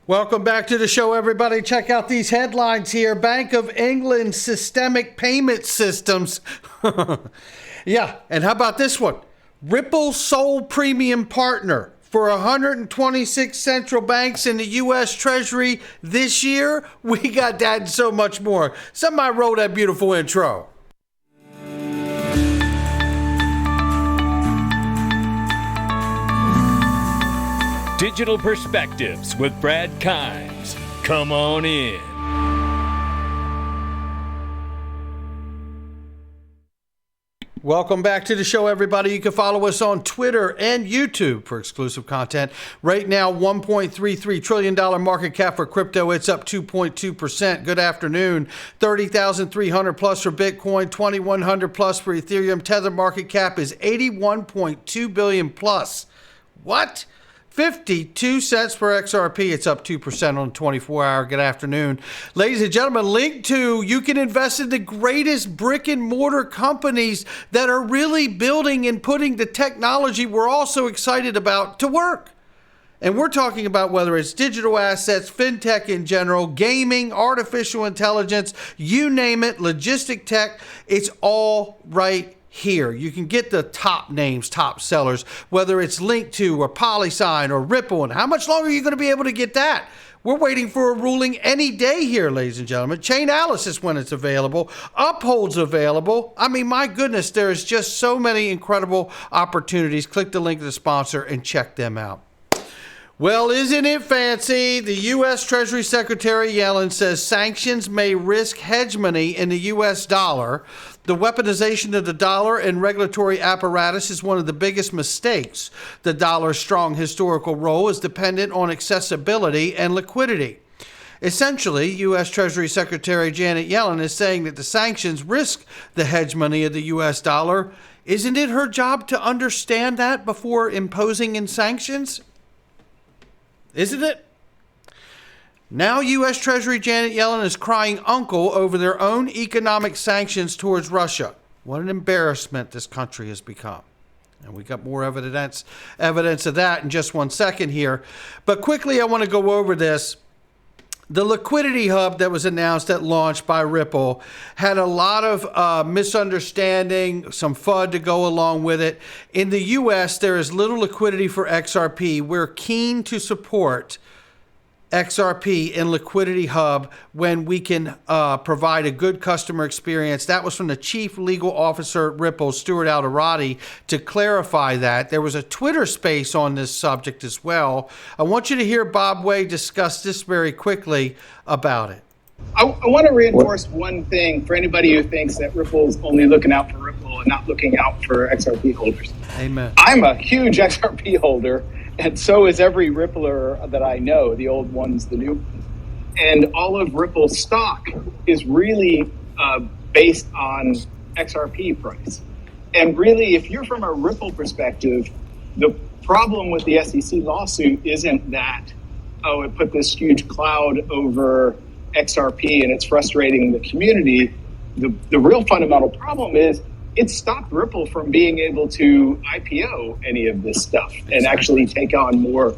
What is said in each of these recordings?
Welcome back to the show, everybody. Check out these headlines here. Bank of England Systemic Payment Systems. Yeah, and how about this one? Ripple sole premium partner for 126 central banks in the U.S. Treasury this year. We got that and so much more. Somebody wrote that beautiful intro. Digital Perspectives with Brad Kimes. Come on in. Welcome back to the show, everybody. You can follow us on Twitter and YouTube for exclusive content. Right now, $1.33 trillion market cap for crypto. It's up 2.2%. Good afternoon. 30,300 plus for Bitcoin, 2,100 plus for Ethereum. Tether market cap is 81.2 billion plus. What? 52 cents per XRP. It's up 2% on the 24-hour. Good afternoon. Ladies and gentlemen, link to you can invest in the greatest brick and mortar companies that are really building and putting the technology we're all so excited about to work. And we're talking about whether it's digital assets, fintech in general, gaming, artificial intelligence, you name it, logistic tech, it's all right here. You can get the top names, top sellers, whether it's Link2 or PolySign or Ripple. And how much longer are you going to be able to get that? We're waiting for a ruling any day here, ladies and gentlemen. Chainalysis when it's available. Uphold's available. I mean, my goodness, there is just so many incredible opportunities. Click the link to the sponsor and check them out. Well, isn't it fancy? The U.S. Treasury Secretary Yellen says sanctions may risk hegemony in the U.S. dollar. The weaponization of the dollar and regulatory apparatus is one of the biggest mistakes. The dollar's strong historical role is dependent on accessibility and liquidity. Essentially, U.S. Treasury Secretary Janet Yellen is saying that the sanctions risk the hegemony of the U.S. dollar. Isn't it her job to understand that before imposing in sanctions? Isn't it? Now U.S. Treasury Janet Yellen is crying uncle over their own economic sanctions towards Russia. What an embarrassment this country has become. And we got more evidence of that in just 1 second here. But quickly, I want to go over this. The liquidity hub that was announced at launch by Ripple had a lot of misunderstanding, some FUD to go along with it. In the U.S., there is little liquidity for XRP. We're keen to support XRP and Liquidity Hub when we can provide a good customer experience. That was from the Chief Legal Officer at Ripple, Stuart Alderati, to clarify that. There was a Twitter space on this subject as well. I want you to hear Bob Way discuss this very quickly about it. I want to reinforce one thing for anybody who thinks that Ripple's only looking out for Ripple and not looking out for XRP holders. Amen. I'm a huge XRP holder, and so is every Rippler that I know, the old ones, the new ones. And all of Ripple's stock is really based on XRP price. And really, if you're from a Ripple perspective, the problem with the SEC lawsuit isn't that, oh, it put this huge cloud over XRP and it's frustrating the community. The real fundamental problem is it stopped Ripple from being able to IPO any of this stuff and actually take on more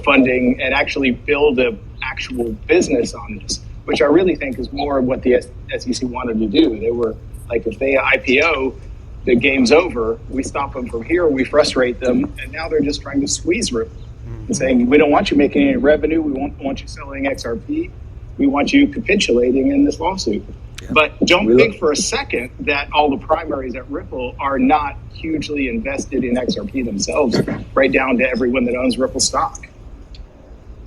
funding and actually build a actual business on this, which I really think is more what the SEC wanted to do. They were like, if they IPO, the game's over. We stop them from here, we frustrate them, and now they're just trying to squeeze Ripple and saying, we don't want you making any revenue, we won't want you selling XRP, we want you capitulating in this lawsuit. Yeah. But don't think for a second that all the primaries at Ripple are not hugely invested in XRP themselves, right down to everyone that owns Ripple stock.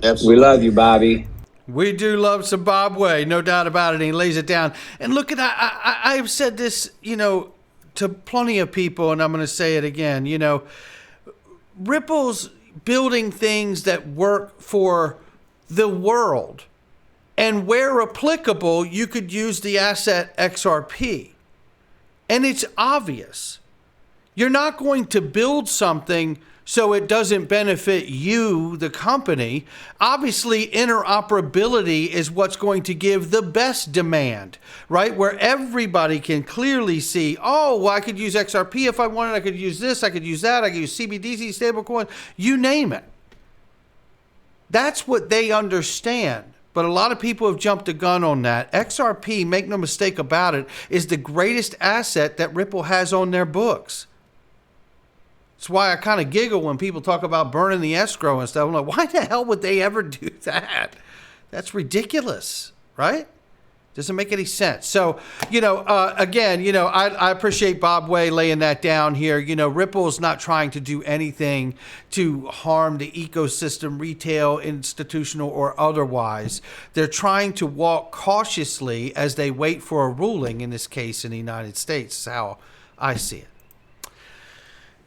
Absolutely. We love you, Bobby. We do love some Bob Way, no doubt about it. And he lays it down. And look at I've said this, to plenty of people, and I'm going to say it again. Ripple's building things that work for the world. And where applicable, you could use the asset XRP. And it's obvious. You're not going to build something so it doesn't benefit you, the company. Obviously, interoperability is what's going to give the best demand, right? Where everybody can clearly see, oh, well, I could use XRP if I wanted. I could use this. I could use that. I could use CBDC, stablecoin, you name it. That's what they understand. But a lot of people have jumped the gun on that. XRP, make no mistake about it, is the greatest asset that Ripple has on their books. That's why I kind of giggle when people talk about burning the escrow and stuff. I'm like, why the hell would they ever do that? That's ridiculous, right? Doesn't make any sense. So, again, I appreciate Bob Way laying that down here. Ripple's not trying to do anything to harm the ecosystem, retail, institutional, or otherwise. They're trying to walk cautiously as they wait for a ruling, in this case in the United States. That's how I see it.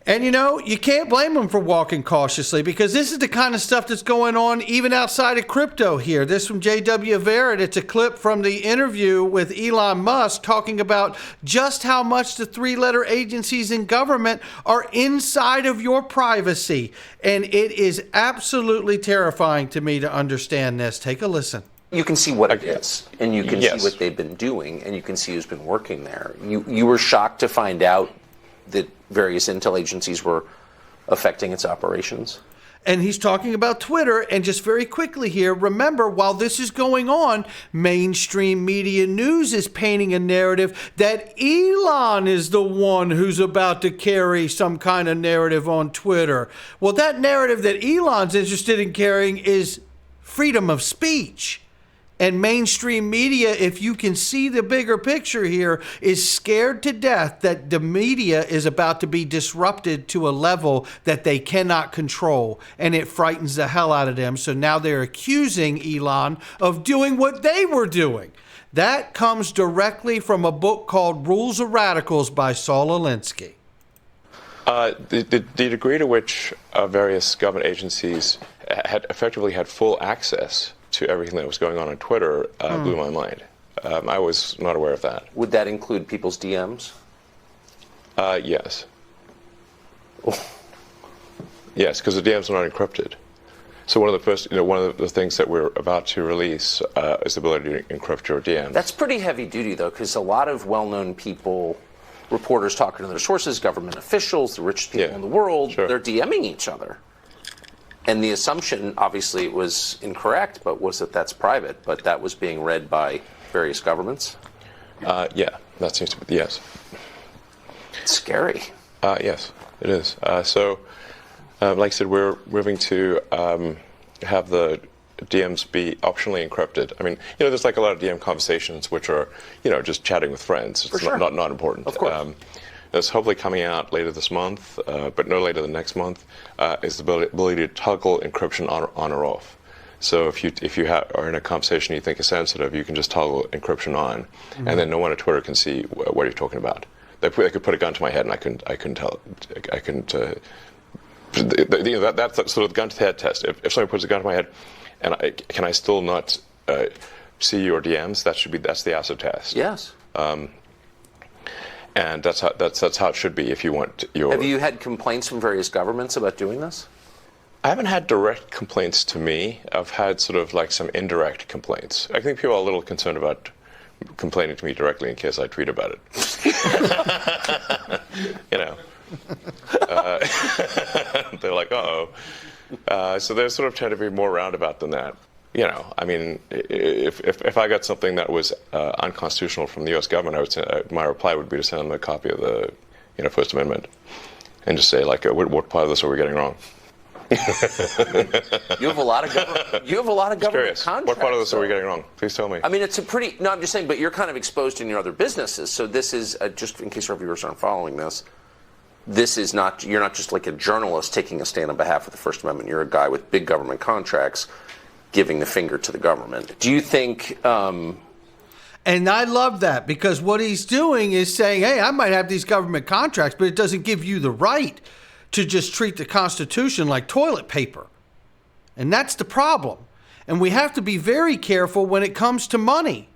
And, you can't blame them for walking cautiously, because this is the kind of stuff that's going on even outside of crypto here. This from J.W. Verrett. It's a clip from the interview with Elon Musk talking about just how much the three-letter agencies in government are inside of your privacy. And it is absolutely terrifying to me to understand this. Take a listen. You can see what it is, and you can see what they've been doing, and you can see who's been working there. You were shocked to find out that various intel agencies were affecting its operations. And he's talking about Twitter. And just very quickly here, remember, while this is going on, mainstream media news is painting a narrative that Elon is the one who's about to carry some kind of narrative on Twitter. Well, that narrative that Elon's interested in carrying is freedom of speech. And mainstream media, if you can see the bigger picture here, is scared to death that the media is about to be disrupted to a level that they cannot control. And it frightens the hell out of them. So now they're accusing Elon of doing what they were doing. That comes directly from a book called Rules of Radicals by Saul Alinsky. The degree to which various government agencies had effectively had full access to everything that was going on Twitter blew my mind. I was not aware of that. Would that include people's DMs? Yes. Yes, because the DMs are not encrypted. So one of the things that we're about to release is the ability to encrypt your DMs. That's pretty heavy duty, though, because a lot of well-known people, reporters talking to their sources, government officials, the richest people in the world, they're DMing each other. And the assumption, obviously, it was incorrect, but was that that's private, but that was being read by various governments? Yeah, that seems to be, yes. It's scary. Yes, it is. So, like I said, we're moving to have the DMs be optionally encrypted. I mean, there's like a lot of DM conversations which are, just chatting with friends. It's not important. Of course. That's hopefully coming out later this month, but no later than next month, is the ability to toggle encryption on or off. So if you are in a conversation you think is sensitive, you can just toggle encryption on, and then no one at Twitter can see what you're talking about. They could put a gun to my head, and I couldn't tell. I couldn't. That's sort of the gun to the head test. If somebody puts a gun to my head, and can I still not see your DMs? That's the acid test. Yes. And that's how it should be if you want your... Have you had complaints from various governments about doing this? I haven't had direct complaints to me. I've had sort of like some indirect complaints. I think people are a little concerned about complaining to me directly in case I tweet about it. They're like, uh-oh. So they sort of tend to be more roundabout than that. I mean, if I got something that was unconstitutional from the U.S. government, I would say, my reply would be to send them a copy of the, First Amendment, and just say, like, what part of this are we getting wrong? You have a lot of government contracts. What part of this are we getting wrong? Please tell me. I mean, it's a pretty. No, I'm just saying, but you're kind of exposed in your other businesses. So this is just in case our viewers aren't following this. This is not. You're not just like a journalist taking a stand on behalf of the First Amendment. You're a guy with big government contracts, giving the finger to the government. Do you think... And I love that, because what he's doing is saying, hey, I might have these government contracts, but it doesn't give you the right to just treat the Constitution like toilet paper. And that's the problem. And we have to be very careful when it comes to money.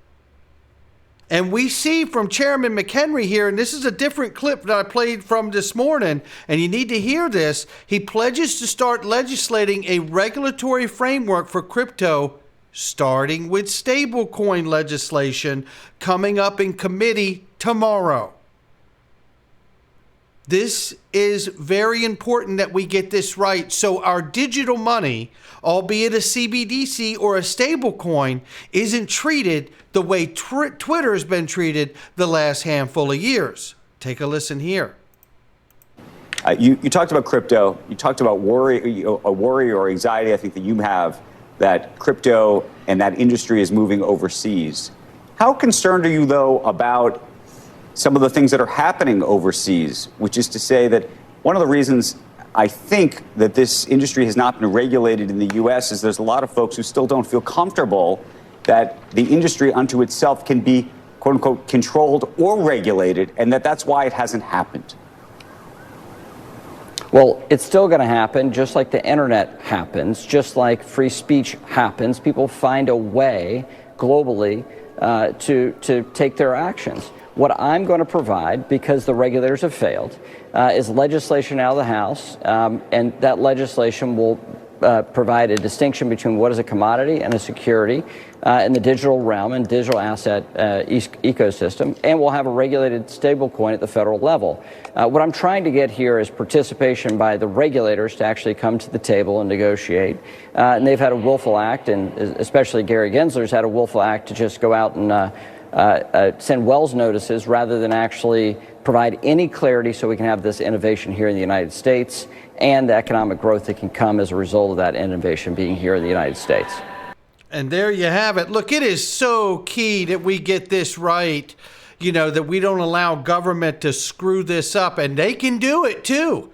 And we see from Chairman McHenry here, and this is a different clip that I played from this morning, and you need to hear this. He pledges to start legislating a regulatory framework for crypto, starting with stablecoin legislation coming up in committee tomorrow. This is very important that we get this right. So our digital money, albeit a CBDC or a stable coin, isn't treated the way Twitter has been treated the last handful of years. Take a listen here. You talked about crypto. You talked about worry or anxiety, I think, that you have that crypto and that industry is moving overseas. How concerned are you, though, about some of the things that are happening overseas, which is to say that one of the reasons I think that this industry has not been regulated in the U.S. is there's a lot of folks who still don't feel comfortable that the industry unto itself can be, quote unquote, controlled or regulated, and that's why it hasn't happened. Well, it's still going to happen, just like the internet happens, just like free speech happens. People find a way globally to take their actions. What I'm going to provide, because the regulators have failed, is legislation out of the House, and that legislation will provide a distinction between what is a commodity and a security in the digital realm and digital asset ecosystem, and we'll have a regulated stablecoin at the federal level. What I'm trying to get here is participation by the regulators to actually come to the table and negotiate. And they've had a willful act, and especially Gary Gensler's had a willful act to just go out and send Wells notices rather than actually provide any clarity so we can have this innovation here in the United States and the economic growth that can come as a result of that innovation being here in the United States. And there you have it. Look, it is so key that we get this right, that we don't allow government to screw this up, and they can do it too.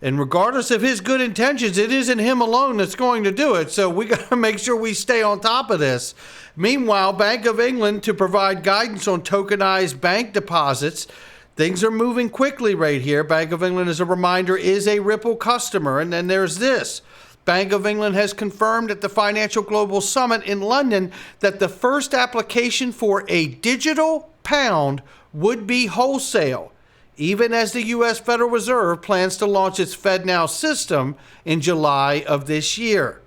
And regardless of his good intentions, it isn't him alone that's going to do it. So we got to make sure we stay on top of this. Meanwhile, Bank of England to provide guidance on tokenized bank deposits. Things are moving quickly right here. Bank of England, as a reminder, is a Ripple customer. And then there's this. Bank of England has confirmed at the Financial Global Summit in London that the first application for a digital pound would be wholesale, even as the U.S. Federal Reserve plans to launch its FedNow system in July of this year.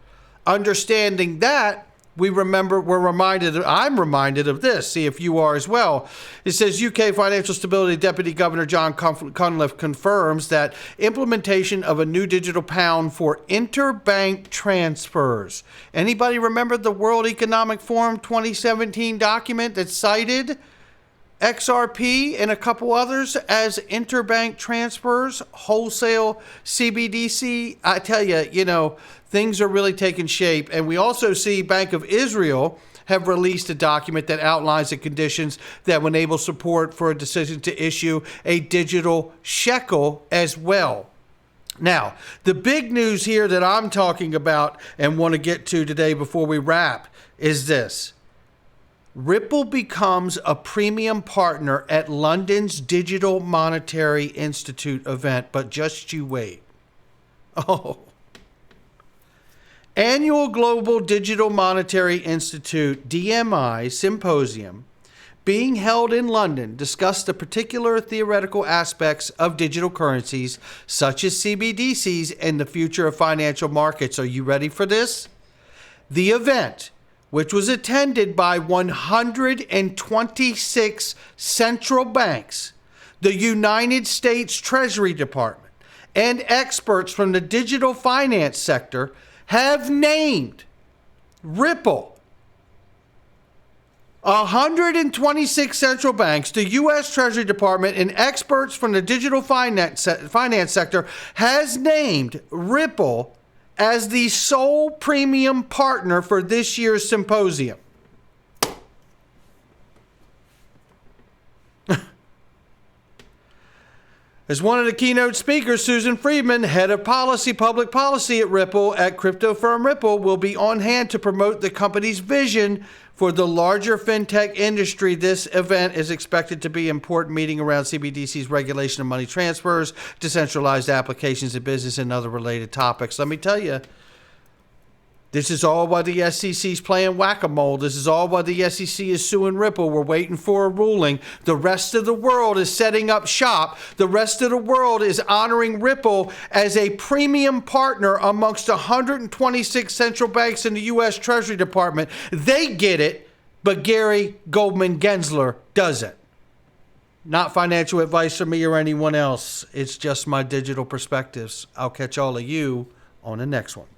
Understanding that, I'm reminded of this, see if you are as well. It says UK Financial Stability Deputy Governor John Cunliffe confirms that implementation of a new digital pound for interbank transfers. Anybody remember the World Economic Forum 2017 document that cited XRP and a couple others as interbank transfers, wholesale CBDC? I tell you, things are really taking shape. And we also see Bank of Israel have released a document that outlines the conditions that will enable support for a decision to issue a digital shekel as well. Now, the big news here that I'm talking about and want to get to today before we wrap is this. Ripple becomes a premium partner at London's Digital Monetary Institute event, but just you wait. Annual Global Digital Monetary Institute, DMI, symposium being held in London discussed the particular theoretical aspects of digital currencies, such as CBDCs, and the future of financial markets. Are you ready for this? The event, which was attended by 126 central banks, the United States Treasury Department, and experts from the digital finance sector, have named Ripple. 126 central banks, the U.S. Treasury Department, and experts from the digital finance sector has named Ripple as the sole premium partner for this year's symposium. As one of the keynote speakers, Susan Friedman, head of public policy at Ripple, at crypto firm Ripple, will be on hand to promote the company's vision for the larger fintech industry. This event is expected to be an important meeting around CBDC's regulation of money transfers, decentralized applications in business, and other related topics. Let me tell you, this is all why the SEC's playing whack-a-mole. This is all why the SEC is suing Ripple. We're waiting for a ruling. The rest of the world is setting up shop. The rest of the world is honoring Ripple as a premium partner amongst 126 central banks in the U.S. Treasury Department. They get it, but Gary Goldman Gensler doesn't. Not financial advice from me or anyone else. It's just my digital perspectives. I'll catch all of you on the next one.